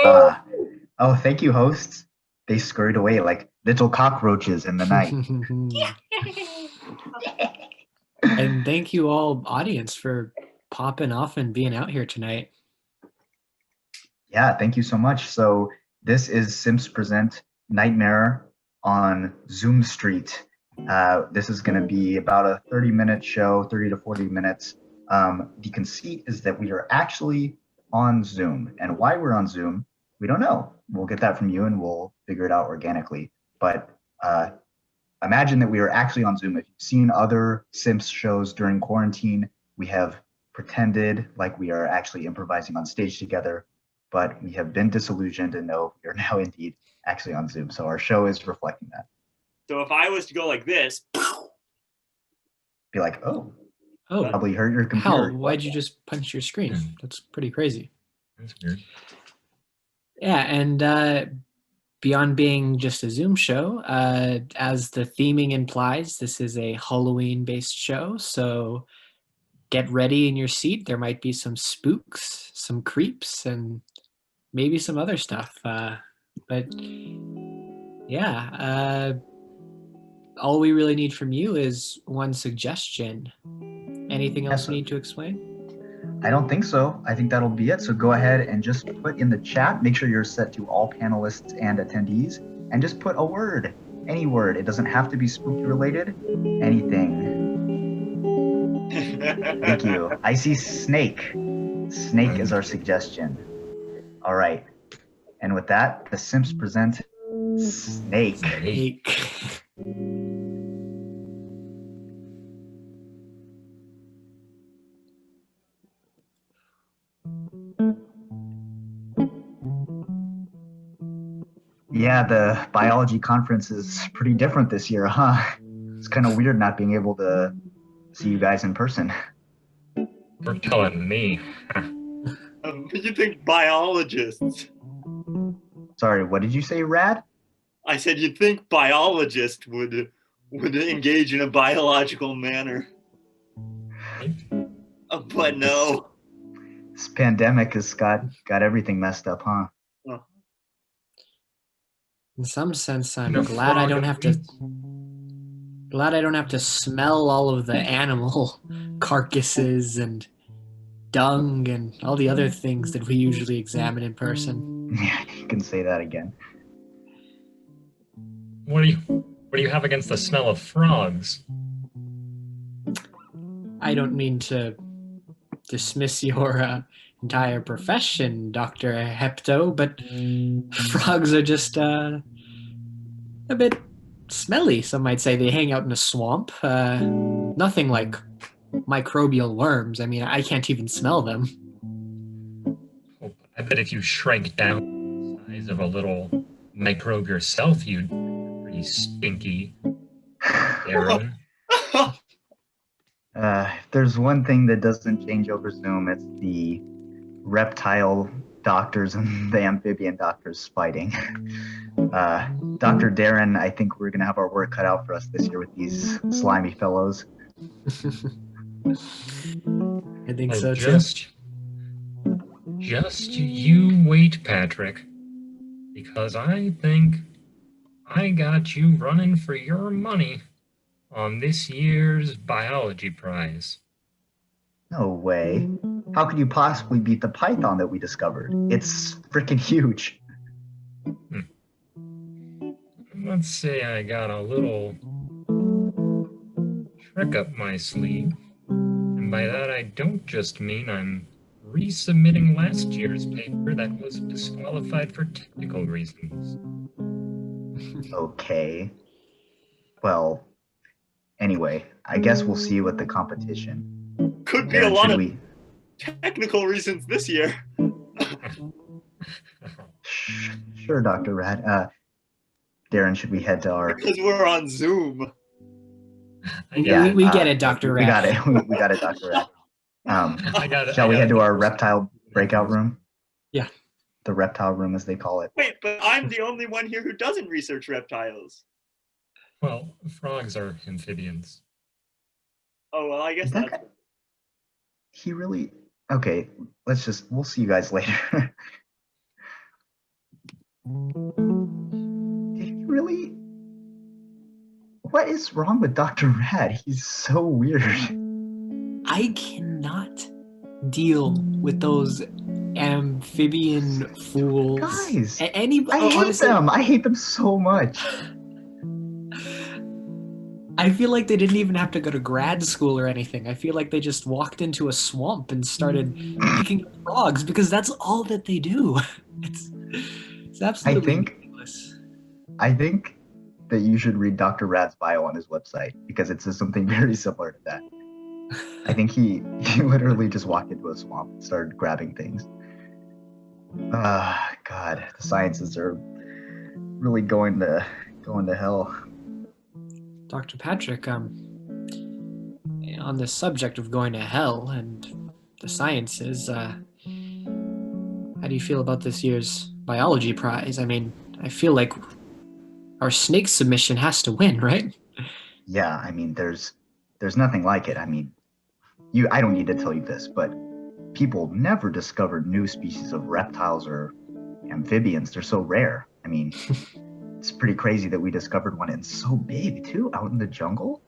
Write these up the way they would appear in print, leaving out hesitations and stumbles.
Uh, oh, thank you, hosts. They scurried away like little cockroaches in the night. And thank you all, audience, for popping off and being out here tonight. Yeah, thank you so much. So this is Simps Present Nightmare on Zoom Street. This is going to be about a 30-minute show, 30 to 40 minutes. The conceit is that we are actually on Zoom, and why we're on Zoom, we don't know. We'll get that from you, and we'll figure it out organically. But imagine that we are actually on Zoom. If you've seen other Simps shows during quarantine, we have pretended like we are actually improvising on stage together, but we have been disillusioned and know we are now indeed actually on Zoom. So our show is reflecting that. So if I was to go like this, Be like, oh, Oh, probably hurt your computer. Hal, why'd you just punch your screen? That's pretty crazy. That's weird. Yeah, and beyond being just a Zoom show, as the theming implies, this is a Halloween-based show, so get ready in your seat. There might be some spooks, some creeps, and maybe some other stuff. But yeah, all we really need from you is one suggestion. Anything else you need to explain? I don't think so. I think that'll be it. So go ahead and just put in the chat. Make sure you're set to all panelists and attendees, and just put a word, any word. It doesn't have to be spooky related. Anything. Thank you. I see snake. Snake is our suggestion. All right. And with that, the Simps present Snake. Yeah, the biology conference is pretty different this year, huh? It's kind of weird not being able to see you guys in person. You're telling me. You think biologists? Sorry, what did you say, Rad? I said you'd think biologists would engage in a biological manner. But no. This pandemic has got everything messed up, huh? In some sense, I'm glad I don't have to smell all of the animal carcasses and dung and all the other things that we usually examine in person. Yeah, you can say that again. What do you have against the smell of frogs? I don't mean to dismiss your entire profession, Dr. Hepto, but frogs are just a bit smelly, some might say. They hang out in a swamp. Nothing like microbial worms. I mean, I can't even smell them. Oh, I bet if you shrank down the size of a little microbe yourself, you'd be pretty stinky, Aaron. If there's one thing that doesn't change over Zoom, it's the reptile doctors and the amphibian doctors fighting. Dr. Darren, I think we're going to have our work cut out for us this year with these slimy fellows. I think so too. Just you wait, Patrick, because I think I got you running for your money on this year's biology prize. No way. How could you possibly beat the python that we discovered? It's freaking huge. Let's say I got a little trick up my sleeve. And by that I don't just mean I'm resubmitting last year's paper that was disqualified for technical reasons. Okay. Well, anyway, I guess we'll see you at the competition. Could be a lot of technical reasons this year. Sure, Dr. Rad. Darren, should we head to our... Because we're on Zoom. Yeah, we get it, Dr. Rad. We got it. We got it, Dr. Rad. Shall we head to our reptile breakout room? Yeah. The reptile room, as they call it. Wait, but I'm the only one here who doesn't research reptiles. Well, frogs are amphibians. Oh, well, I guess that's... He really... Okay, we'll see you guys later. Did he really? What is wrong with Dr. Rad? He's so weird. I cannot deal with those amphibian fools. Guys, Any I hate honestly, them. I hate them so much. I feel like they didn't even have to go to grad school or anything. I feel like they just walked into a swamp and started picking up frogs because that's all that they do. It's absolutely ridiculous. I think that you should read Dr. Rad's bio on his website because it says something very similar to that. I think he literally just walked into a swamp and started grabbing things. God, the sciences are really going to hell. Dr. Patrick, on the subject of going to hell and the sciences, how do you feel about this year's biology prize? I mean, I feel like our snake submission has to win, right? Yeah, I mean, there's nothing like it. I mean, I don't need to tell you this, but people never discovered new species of reptiles or amphibians. They're so rare. I mean, it's pretty crazy that we discovered one and so big too, out in the jungle.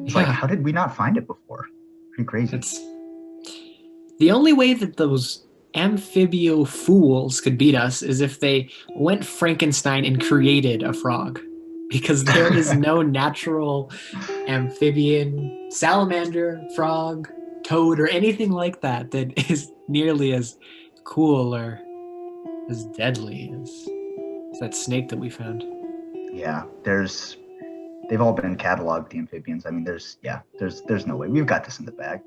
It's like, how did we not find it before? Pretty crazy. It's the only way that those amphibio fools could beat us is if they went Frankenstein and created a frog, because there is no natural amphibian, salamander, frog, toad, or anything like that that is nearly as cool or as deadly as that snake that we found. Yeah, they've all been cataloged, the amphibians. I mean, there's no way. We've got this in the bag.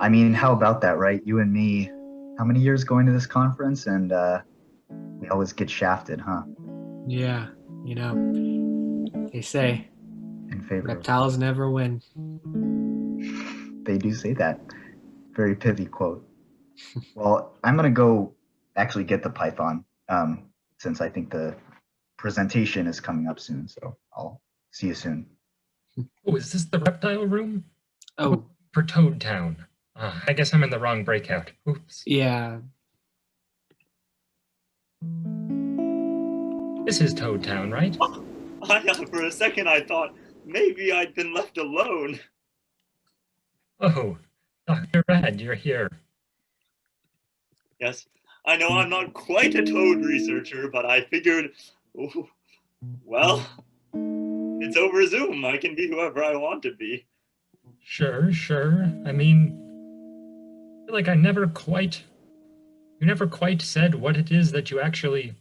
I mean, how about that, right? You and me, how many years going to this conference, and we always get shafted, huh? Yeah, you know, they say In favor reptiles never win. They do say that. Very pithy quote. Well, I'm gonna go actually get the Python, since I think the presentation is coming up soon. So I'll see you soon. Oh, is this the reptile room? Oh, For Toad Town. I guess I'm in the wrong breakout. Oops. yeah. This is Toad Town, right? For a second, I thought maybe I'd been left alone. Oh, Dr. Rad, you're here. Yes, I know I'm not quite a toad researcher, but I figured, well, it's over Zoom. I can be whoever I want to be. Sure. I mean, I feel like you never quite said what it is that you actually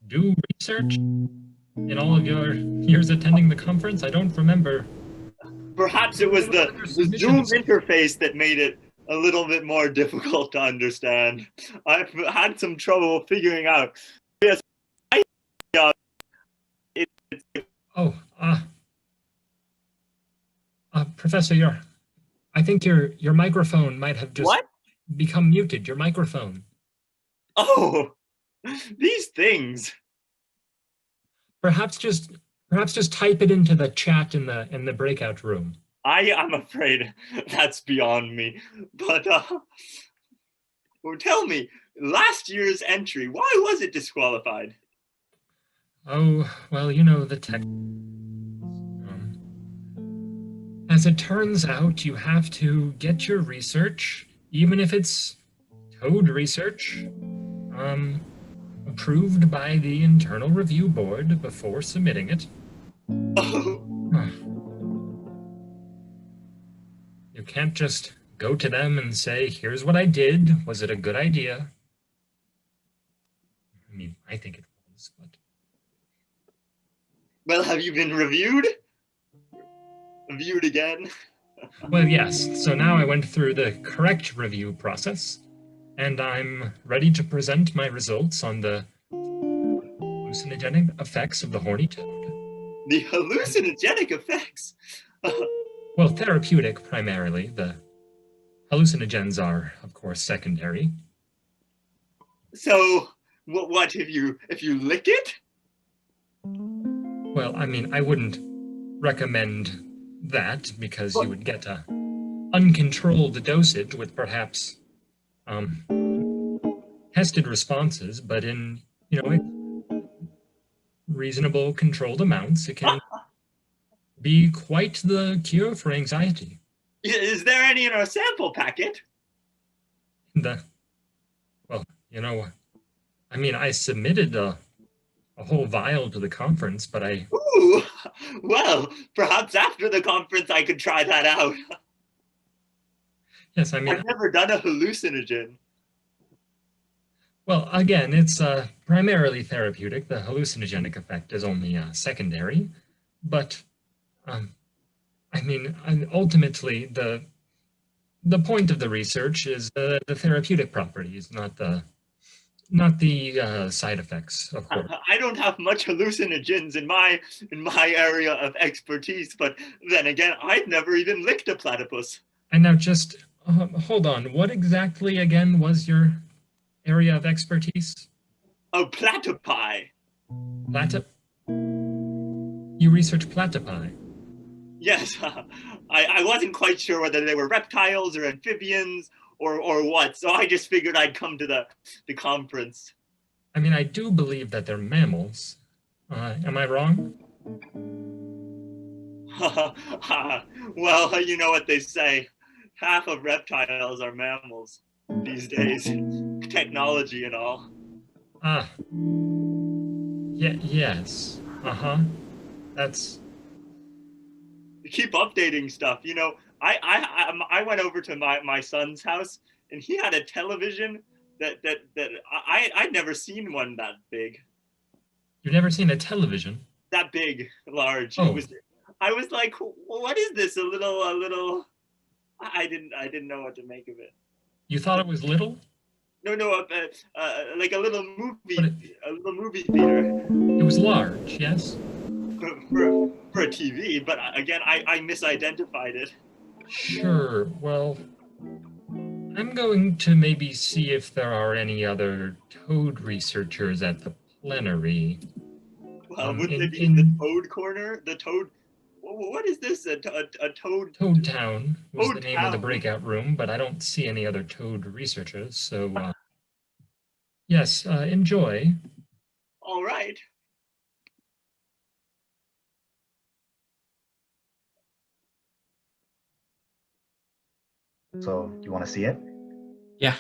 do research in all of your years attending the conference. I don't remember. Perhaps it was the Zoom interface that made it a little bit more difficult to understand. I've had some trouble figuring out. Yes, Professor, I think your microphone might have just become muted. Your microphone. Oh, these things. Perhaps just type it into the chat in the breakout room. I'm afraid that's beyond me. But well, tell me, last year's entry, why was it disqualified? Oh, well, you know the tech. As it turns out, you have to get your research, even if it's toad research, approved by the internal review board before submitting it. Oh. You can't just go to them and say, here's what I did. Was it a good idea? I mean, I think it was, but... Well, have you been reviewed? Reviewed again? Well, yes. So now I went through the correct review process, and I'm ready to present my results on the hallucinogenic effects of the horny toad. The hallucinogenic effects? Well, therapeutic primarily. The hallucinogens are, of course, secondary. So, what if you lick it? Well, I mean, I wouldn't recommend that because you would get a uncontrolled dosage with perhaps tested responses, but in reasonable, controlled amounts, it can be quite the cure for anxiety. Is there any in our sample packet? Well, I mean, I submitted a whole vial to the conference, but Ooh, well, perhaps after the conference I could try that out. Yes, I mean, I've never done a hallucinogen. Well, again, it's primarily therapeutic. The hallucinogenic effect is only secondary, but I mean, ultimately, the point of the research is the therapeutic properties, not the side effects, of course. I don't have much hallucinogens in my area of expertise, but then again, I've never even licked a platypus. And now just hold on. What exactly again was your area of expertise? Oh, platypi. You research platypi? Yes, I wasn't quite sure whether they were reptiles or amphibians or what, so I just figured I'd come to the conference. I mean, I do believe that they're mammals. Am I wrong? Well, you know what they say. Half of reptiles are mammals these days. Technology and all. Yes. That's... Keep updating stuff. I went over to my son's house and he had a television that I'd never seen one that big. You've never seen a television? That big, large. Oh. I was like, what is this? A little. I didn't know what to make of it. You thought it was little? No, like a little movie theater. It was large, yes. For a TV, but again, I misidentified it. Sure. Well, I'm going to maybe see if there are any other toad researchers at the plenary. Well, would they be in the Toad Corner? The Toad. What is this? A Toad? Toad Town was Toad the name Town. of the breakout room, but I don't see any other toad researchers. So, yes, enjoy. All right. So, you want to see it? Yeah.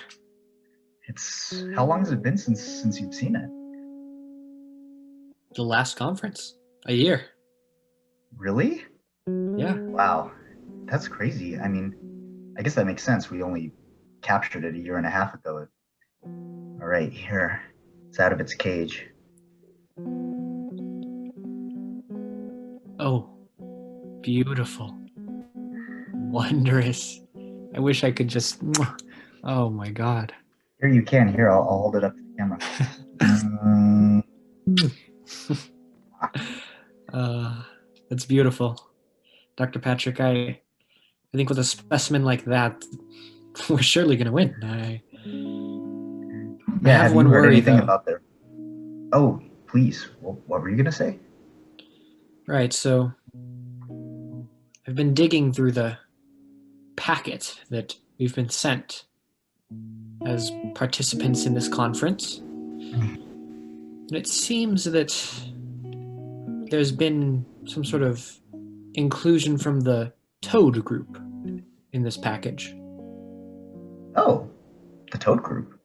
How long has it been since you've seen it? The last conference. A year. Really? Yeah. Wow. That's crazy. I mean, I guess that makes sense. We only captured it a year and a half ago. All right, here. It's out of its cage. Oh, beautiful. Wondrous. I wish I could just... Oh my God. Here you can. Here, I'll hold it up to the camera. That's beautiful. Dr. Patrick, I think with a specimen like that, we're surely going to win. I have one worry, anything though. about their... Oh, please. What were you going to say? Right, so I've been digging through the packet that we've been sent as participants in this conference. And it seems that there's been some sort of inclusion from the Toad group in this package. Oh, the Toad group.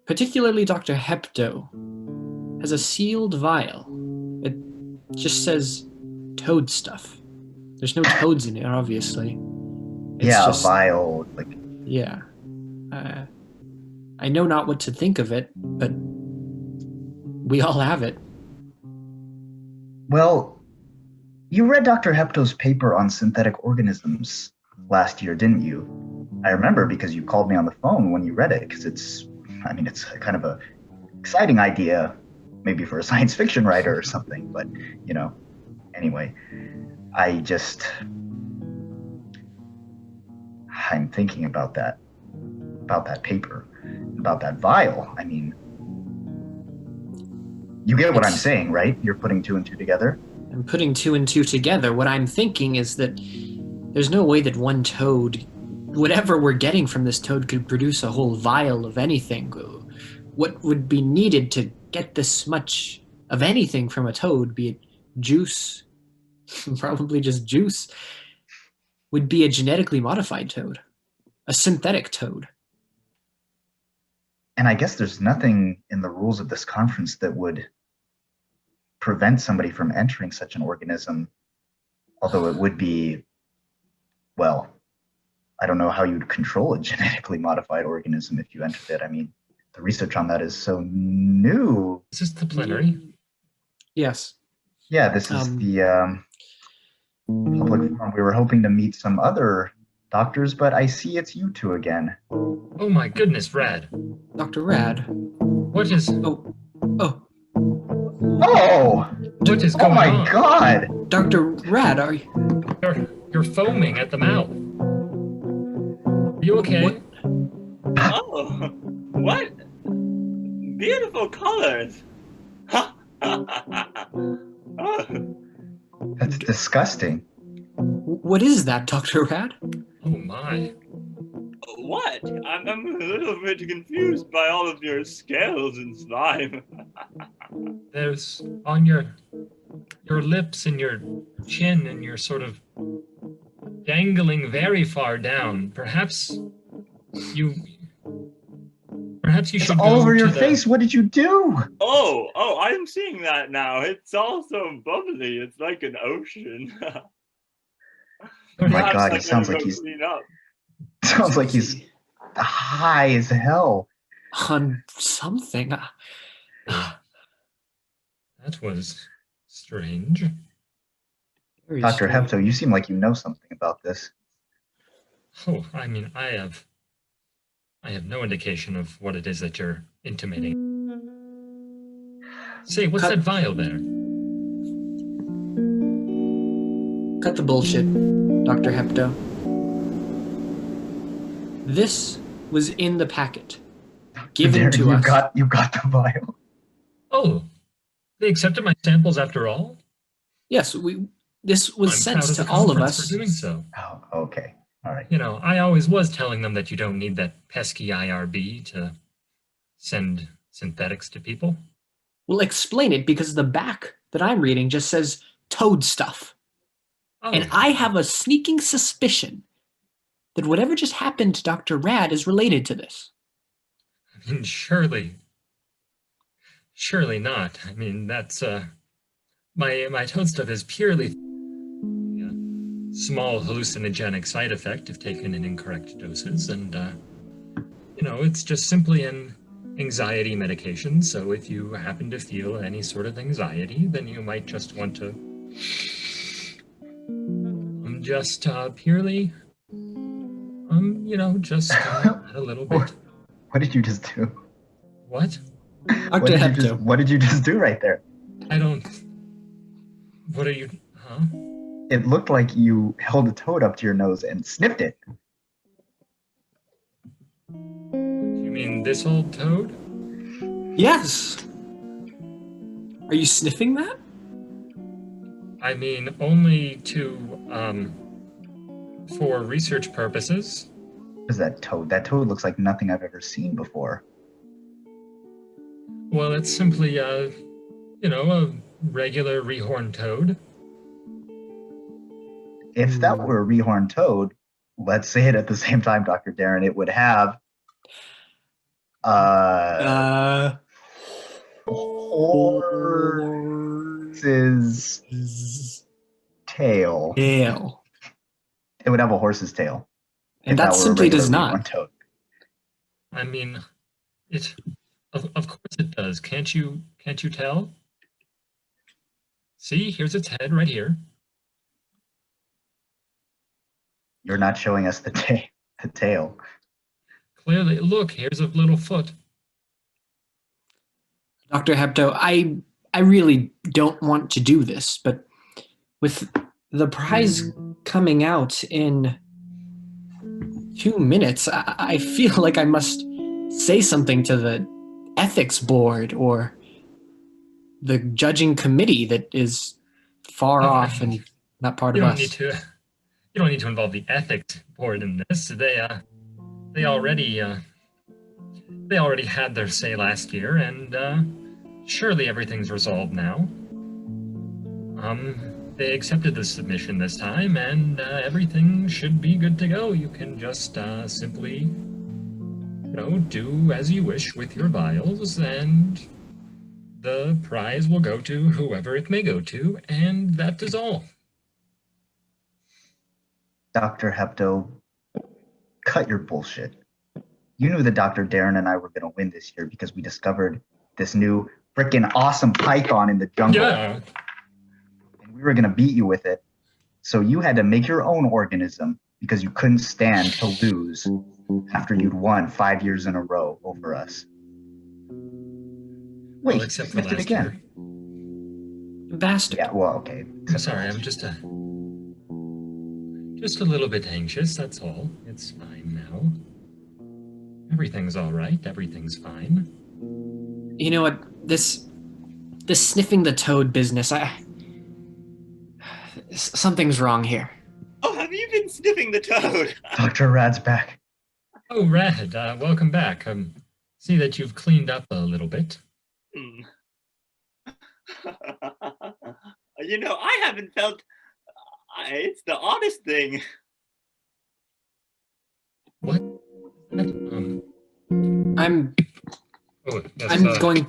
Particularly Dr. Hepto has a sealed vial. It just says toad stuff. There's no toads in it, obviously. It's just, a vial. Yeah. I know not what to think of it, but we all have it. Well, you read Dr. Hepto's paper on synthetic organisms last year, didn't you? I remember because you called me on the phone when you read it, because it's kind of a exciting idea, maybe for a science fiction writer or something, but, anyway, I'm thinking about that paper, about that vial. I mean, you get what I'm saying, right? You're putting two and two together? I'm putting two and two together. What I'm thinking is that there's no way that one toad, whatever we're getting from this toad, could produce a whole vial of anything. What would be needed to get this much of anything from a toad, be it juice, probably just juice, would be a genetically modified toad, a synthetic toad. And I guess there's nothing in the rules of this conference that would prevent somebody from entering such an organism, although it would be, well, I don't know how you'd control a genetically modified organism if you entered it. I mean, the research on that is so new. Is this the plenary? Yes. Yeah, this is the public forum. We were hoping to meet some other doctors, but I see it's you two again. Oh my goodness, Rad. Dr. Rad. What is... Oh. Oh! What is Oh going my on? God! Dr. Rad, are you... You're foaming at the mouth. Are you okay? What? Oh, what beautiful colors! Oh, That's disgusting. What is that, Dr. Rad? Oh my. what? I'm a little bit confused by all of your scales and slime. There's on your lips and your chin, and you're sort of dangling very far down. Perhaps you It's should all go over to your the- face. What did you do? Oh, I'm seeing that now. It's all so bubbly. It's like an ocean. Oh my Perhaps God, I it sounds better like go he's clean up. sounds like he's high as hell. On something. That was strange. Very Dr. strange. Hepto, you seem like you know something about this. Oh, I mean, I have no indication of what it is that you're intimating. Say, what's Cut. that vial there? Cut the bullshit, Dr. Hepto. This was in the packet. Given Darren, to you us. got the vial. Oh, they accepted my samples after all? Yes, this was I'm sent proud to the all of conference us. for doing so. Oh, okay. All right. You know, I always was telling them that you don't need that pesky IRB to send synthetics to people. Well, explain it, because the back that I'm reading just says toad stuff. Oh, And I have a sneaking suspicion that whatever just happened to Dr. Rad is related to this. I mean, surely not. I mean, that's my toad stuff is purely a small hallucinogenic side effect if taken in incorrect doses, and you know, it's just simply an anxiety medication. So if you happen to feel any sort of anxiety, then you might just want to just purely you know, just add a little bit. What did you just do? What? Dr. Hepto. What did you just do right there? I don't. What are you? Huh? It looked like you held a toad up to your nose and sniffed it. You mean this old toad? Yes. Are you sniffing that? I mean, only to for research purposes. What is that toad? That toad looks like nothing I've ever seen before. Well, it's simply you know, a regular rehorn toad. If that were a rehorn toad, let's say it at the same time, Dr. Darren, it would have horse's tail. Tail. It would have a horse's tail. And if that were a simply regular does not. rehorn toad. I mean, it. Of course it does. Can't you tell? See, here's its head right here. You're not showing us the tail. Clearly, look, here's a little foot. Dr. Hepto, I really don't want to do this, but with the prize coming out in 2 minutes, I feel like I must say something to the ethics board or the judging committee that is far off and not part of us. You don't need to involve the ethics board in this. They already had their say last year, and surely everything's resolved now. They accepted the submission this time, and everything should be good to go. You can just simply, do as you wish with your vials, and the prize will go to whoever it may go to, and that is all. Dr. Hepto, cut your bullshit. You knew that Dr. Darren and I were going to win this year because we discovered this new freaking awesome python in the jungle. Yeah. And we were going to beat you with it. So you had to make your own organism because you couldn't stand to lose after you'd won 5 years in a row over us. Wait, Well, except for you last again. year. Bastard. Yeah, well, okay. I'm sorry, I'm just a little bit anxious, that's all. It's fine now. Everything's all right. Everything's fine. You know what? This sniffing the toad business, something's wrong here. Oh, have you been sniffing the toad? Dr. Rad's back. Oh, Rad, welcome back. See that you've cleaned up a little bit. I haven't felt... it's the oddest thing. What? I'm going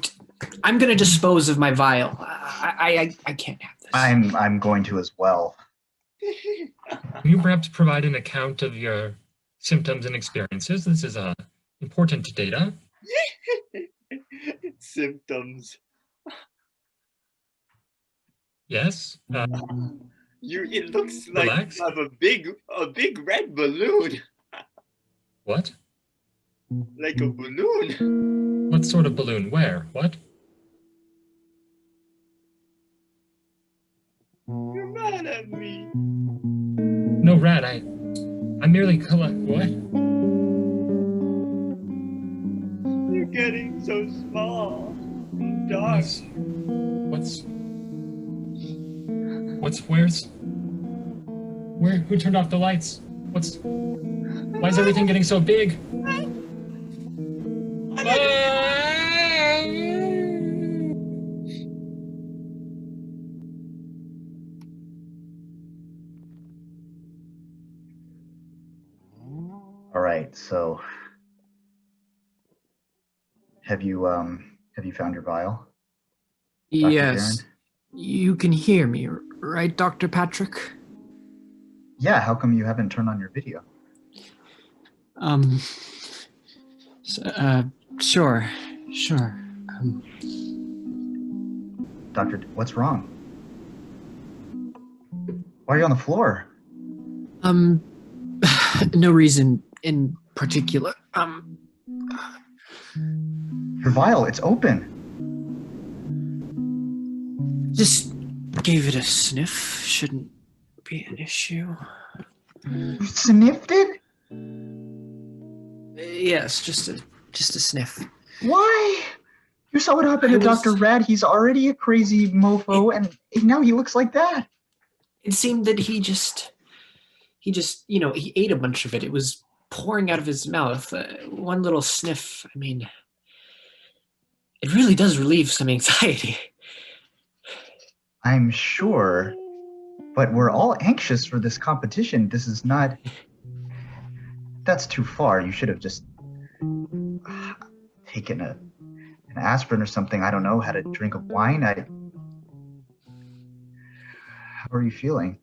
to dispose of my vial. I can't have this. I'm going to as well. Can you perhaps provide an account of your symptoms and experiences? This is important data. Symptoms. Yes. It looks like Relax. you have a big red balloon. What? Like a balloon. What sort of balloon? Where? What? You're mad at me. No, Rad, I merely collect... What? You're getting so small and dark. Who turned off the lights? Why is everything getting so big? All right, so have you found your vial? Dr. Yes. Darren? You can hear me, right, Dr. Patrick? Yeah, how come you haven't turned on your video? Sure. Doctor, what's wrong? Why are you on the floor? No reason in particular. Your vial, it's open. Just gave it a sniff. Shouldn't be an issue. You sniffed it? Yes, just a sniff. Why? You saw what happened to Dr. Rad. He's already a crazy mofo, and now he looks like that. It seemed that he ate a bunch of it. It was pouring out of his mouth. One little sniff. I mean, it really does relieve some anxiety. I'm sure, but we're all anxious for this competition. This is not... That's too far. You should have just taken an aspirin or something. I don't know, had a drink of wine. How are you feeling?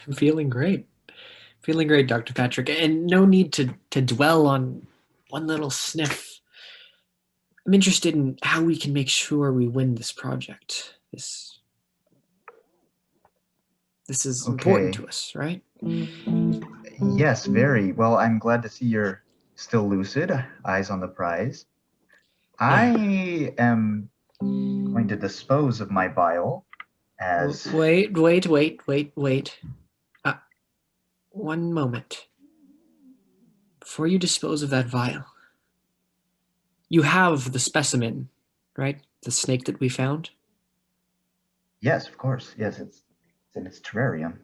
I'm feeling great. Feeling great, Dr. Patrick. And no need to dwell on one little sniff. I'm interested in how we can make sure we win this project. This is important to us, right? Yes, very. Well, I'm glad to see you're still lucid, eyes on the prize. I am going to dispose of my vial as... Wait. One moment. Before you dispose of that vial, you have the specimen, right? The snake that we found? Yes, of course. Yes, it's in its terrarium.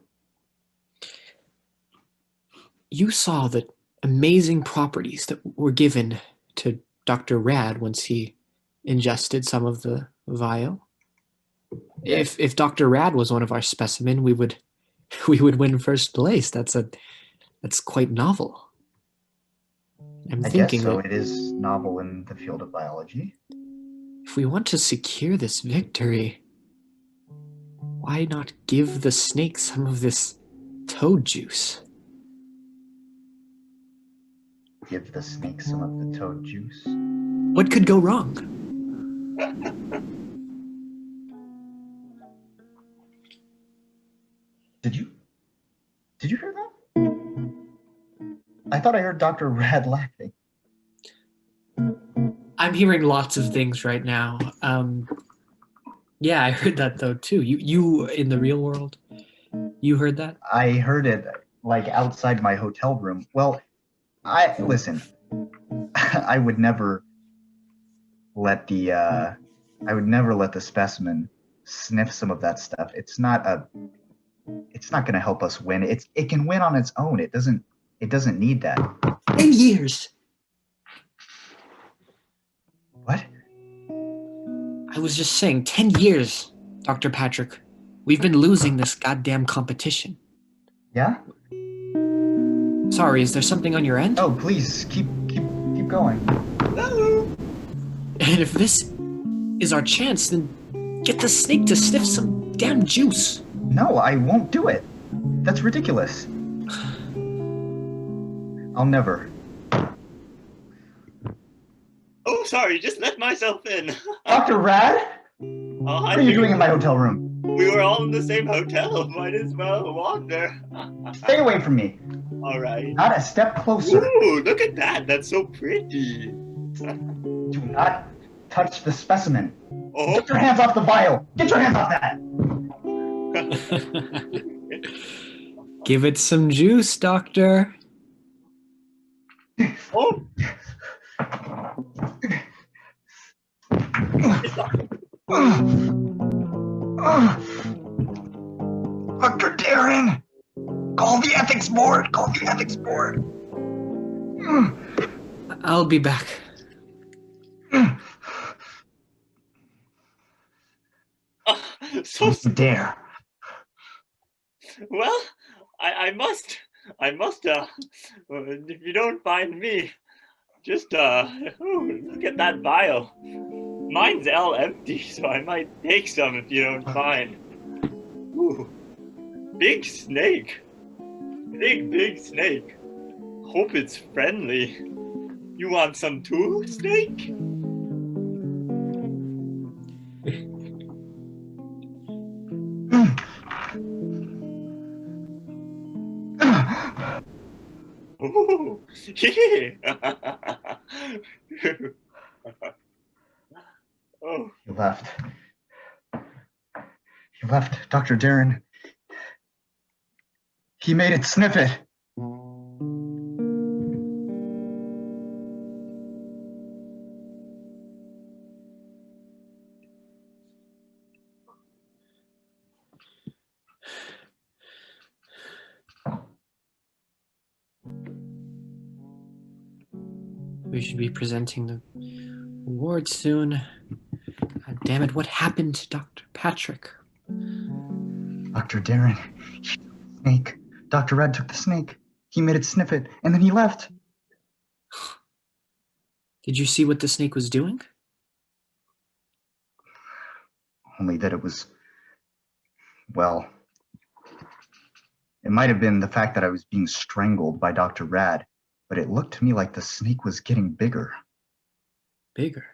You saw the amazing properties that were given to Dr. Rad once he ingested some of the vial. If Dr. Rad was one of our specimen, we would win first place. That's quite novel. I'm I guess thinking so. that It is novel in the field of biology. if we want to secure this victory, why not give the snake some of this toad juice? Give the snake some of the toad juice. What could go wrong? Did you hear that? I thought I heard Dr. Rad laughing. I'm hearing lots of things right now. Yeah, I heard that though too. You in the real world, you heard that? I heard it like outside my hotel room. Well, listen. I would never let the specimen sniff some of that stuff. It's not going to help us win. It can win on its own. It doesn't need that. 10 years. What? I was just saying 10 years, Dr. Patrick. We've been losing this goddamn competition. Yeah? Sorry, is there something on your end? Oh, please keep going. And if this is our chance, then get the snake to sniff some damn juice. No, I won't do it. That's ridiculous. I'll never. Oh, sorry, just let myself in. Dr. Rad? Oh, What are you doing in my hotel room? We were all in the same hotel. Might as well walk there. Stay away from me. All right. Not a step closer. Ooh, look at that. That's so pretty. Do not touch the specimen. Oh, Get your hands off the vial. Get your hands off that. Give it some juice, doctor. oh. Dr. Darren, call the ethics board. Call the ethics board. I'll be back. So Dare. well, I must, if you don't mind me, just, ooh, look at that vial. Mine's all empty, so I might take some if you don't mind. Ooh, big snake. Big snake. Hope it's friendly. You want some too, snake? Ooh, yeah. Oh. He left. Dr. Darren. He made it sniff it. We should be presenting the award soon. God damn it, what happened to Dr. Patrick? Dr. Darren, he took the snake. Dr. Red took the snake. He made it sniff it, and then he left. Did you see what the snake was doing? Only that it was, well, it might have been the fact that I was being strangled by Dr. Rad, but it looked to me like the snake was getting bigger. Bigger?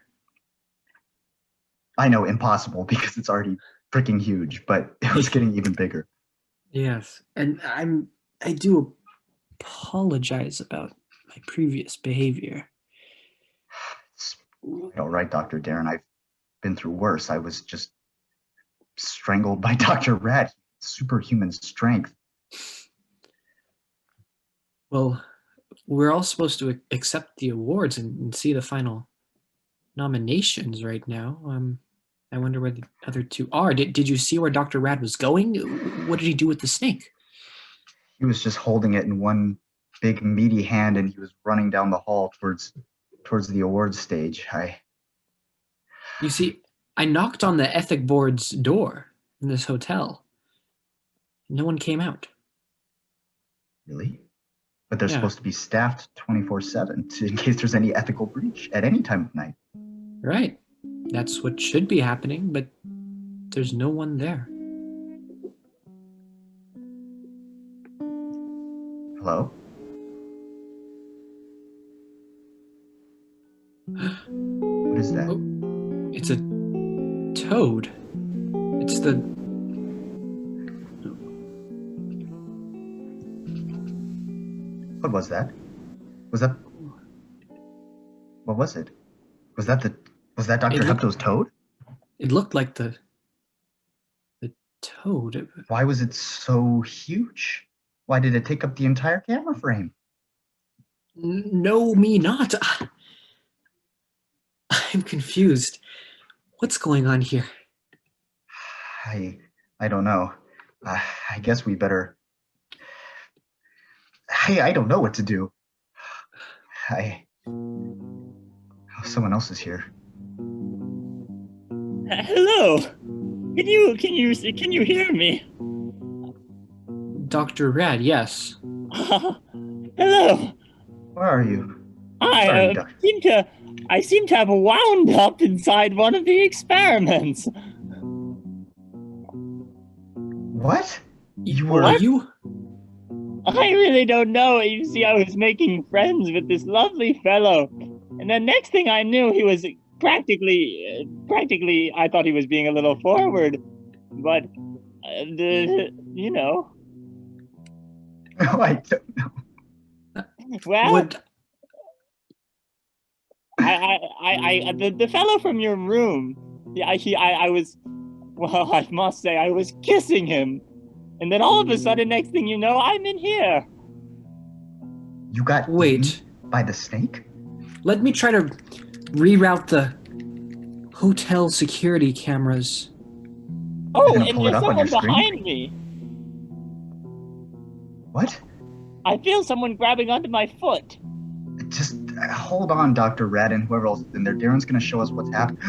I know, impossible, because it's already freaking huge, but it was getting even bigger. Yes, and I do apologize about my previous behavior. All right, Dr. Darren, I've been through worse. I was just strangled by Dr. Rat. Superhuman strength. Well, we're all supposed to accept the awards and see the final nominations right now. I wonder where the other two are. Did you see where Dr. Rad was going? What did he do with the snake? He was just holding it in one big meaty hand, and he was running down the hall towards the awards stage. You see, I knocked on the ethic board's door in this hotel. No one came out. Really? But they're Yeah. supposed to be staffed 24/7 in case there's any ethical breach at any time of night. Right. That's what should be happening, but there's no one there. Hello? What is that? Oh, it's a toad. It's the... What was that? Was that... What was it? Was that Dr. Hepto's toad? It looked like the toad. Why was it so huge? Why did it take up the entire camera frame? No, me not. I'm confused. What's going on here? I don't know. I guess we better... I don't know what to do. Someone else is here. Hello. Can you hear me? Dr. Rad, yes. Hello. Where are you? I seem to have wound up inside one of the experiments. What? Are you? I really don't know. You see, I was making friends with this lovely fellow, and the next thing I knew, he was practically. I thought he was being a little forward, but you know. No, I don't know. Well, What? The fellow from your room. I must say, I was kissing him, and then all of a sudden, next thing you know, I'm in here. You got Wait. eaten by the snake? Let me try to reroute the hotel security cameras. Oh, gonna and pull it there's up on your someone screen? behind me. What? I feel someone grabbing onto my foot. Just hold on, Dr. Red and whoever else is in there. Darren's gonna show us what's happening.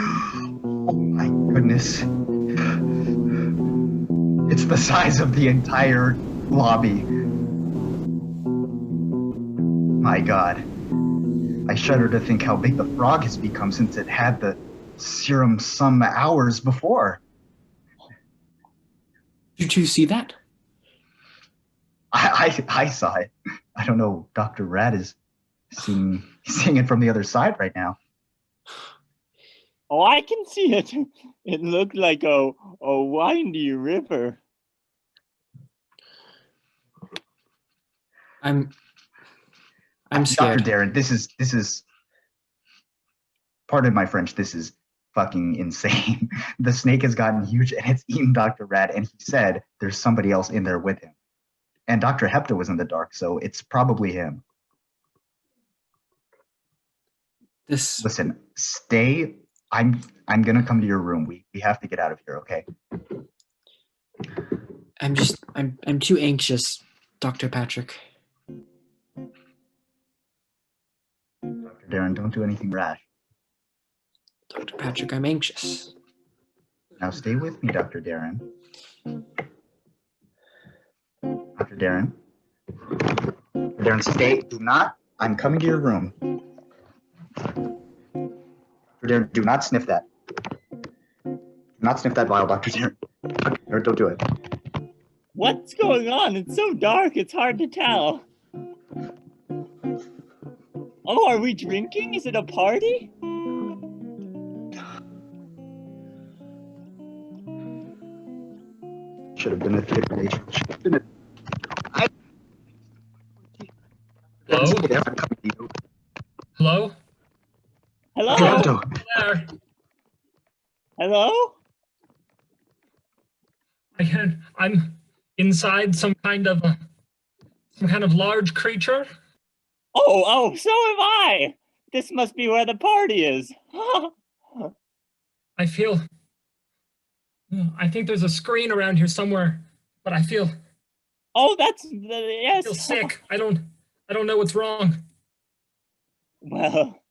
Oh my goodness. It's the size of the entire lobby. My God. I shudder to think how big the frog has become since it had the serum some hours before. Did you see that? I saw it. I don't know. Dr. Rat is seeing it from the other side right now. Oh, I can see it. It looked like a windy river. I'm scared. Dr. Darren, this is pardon my French, this is fucking insane. The snake has gotten huge and it's eaten Dr. Rat, and he said there's somebody else in there with him. And Dr. Hepto was in the dark, so it's probably him. Listen, stay. I'm gonna come to your room. We have to get out of here, okay? I'm too anxious, Dr. Patrick. Dr. Darren, don't do anything rash. Dr. Patrick, I'm anxious. Now stay with me, Dr. Darren. Dr. Darren. Dr. Darren, stay. Do not. I'm coming to your room. Dr. Darren, do not sniff that. Do not sniff that vial, Dr. Darren. Dr. Darren, don't do it. What's going on? It's so dark, it's hard to tell. Oh, are we drinking? Is it a party? Should have been a stipulation. Hello? Hello? Hello? Hello? There. Hello? I'm inside some kind of large creature. Oh, so am I. This must be where the party is. I think there's a screen around here somewhere, but I feel Oh, yes. sick. I don't know what's wrong. Well,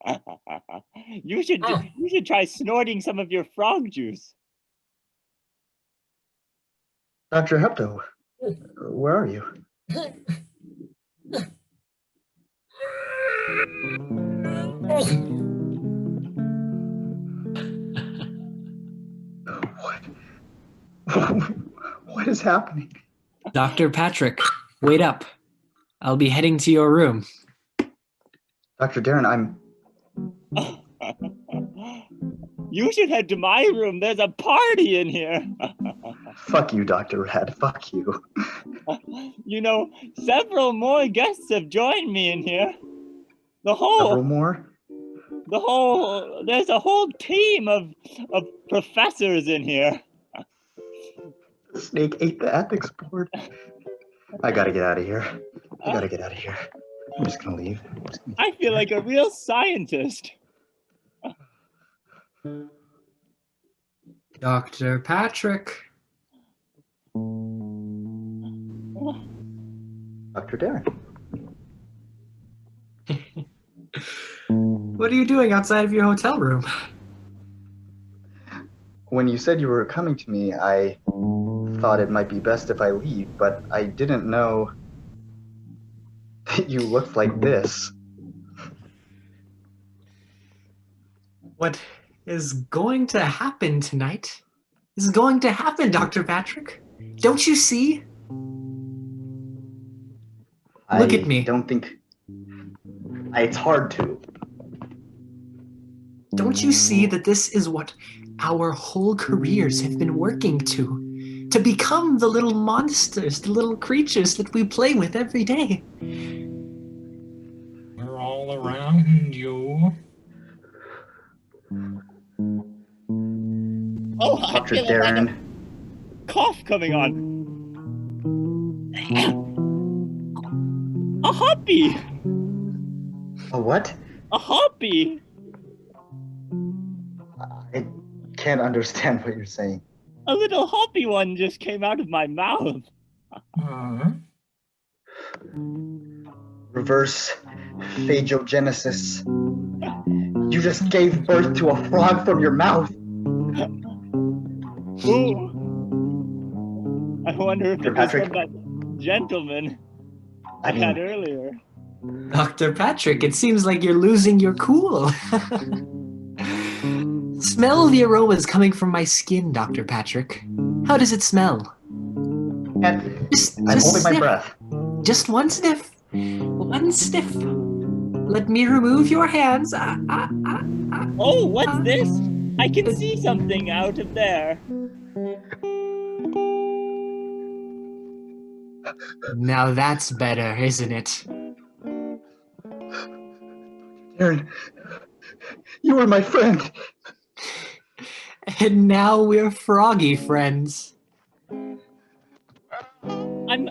You should try snorting some of your frog juice. Dr. Hepto, where are you? What is happening? Dr. Patrick, wait up. I'll be heading to your room. Dr. Darren, You should head to my room. There's a party in here. Fuck you, Dr. Rad. Fuck you. You know, several more guests have joined me in here. Several more? There's a whole team of professors in here. The snake ate the ethics board. I gotta get out of here. I'm just gonna leave. I feel like a real scientist. Dr. Patrick. Dr. Darren. What are you doing outside of your hotel room? When you said you were coming to me, I thought it might be best if I leave, but I didn't know that you looked like this. What is going to happen tonight is going to happen, Dr. Patrick. Don't you see? Look at me. I don't think... It's hard to. Don't you see that this is what our whole careers have been working to become the little monsters, the little creatures that we play with every day? We're all around you. Oh, I Dr. feel Darren. like a cough coming on. A hoppy. A what? A hoppy. I can't understand what you're saying. A little hoppy one just came out of my mouth. Reverse phagogenesis. You just gave birth to a frog from your mouth. Ooh. I wonder if Dr. it was Patrick. from that gentleman I I had mean, earlier. Dr. Patrick, it seems like you're losing your cool. Smell the aromas coming from my skin, Dr. Patrick. How does it smell? I'm Just holding my sniff. breath. Just one sniff. One sniff. Let me remove your hands. Oh, what's this? I can see something out of there. Now that's better, isn't it? Aaron, you were my friend. And now we're froggy friends. I'm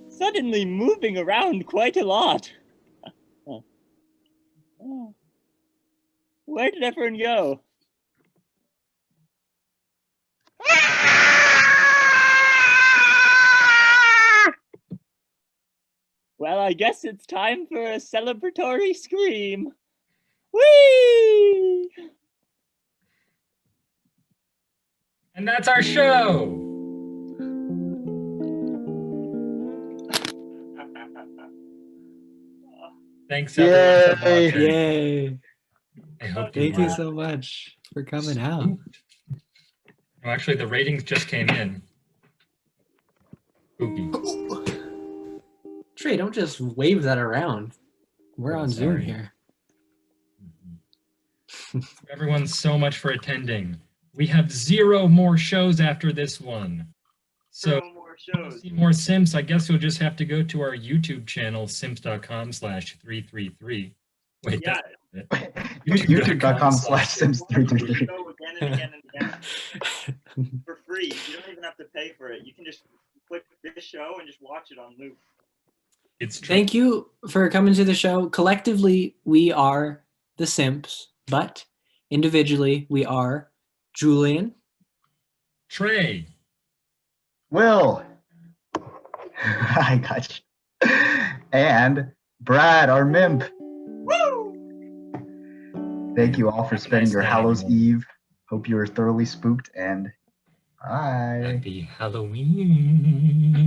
suddenly moving around quite a lot. Where did everyone go? Well, I guess it's time for a celebratory scream. Whee! And that's our show. Thanks everyone for Yay. watching. Yay. I hope Thank were you so much for coming out. spooked. Oh, actually, the ratings just came in. Spooky. Trey, don't just wave that around. We're Oh, on Zoom sorry. here. Everyone, so much for attending. We have 0 more shows after this one. So No more if you want to shows. see more Simps, I guess you'll just have to go to our YouTube channel, simps.com/333. Wait, Yeah. that's it. YouTube.com/Sims333. Show again and again and again for free. You don't even have to pay for it. You can just click this show and just watch it on loop. It's true. Thank you for coming to the show. Collectively, we are the Simps, but individually, we are Julian, Trey. Will. I got you. And Brad, our mimp. Woo! Thank you all for Have a spending nice your day, Hallows everyone. Eve. Hope you were thoroughly spooked, and bye. Happy Halloween.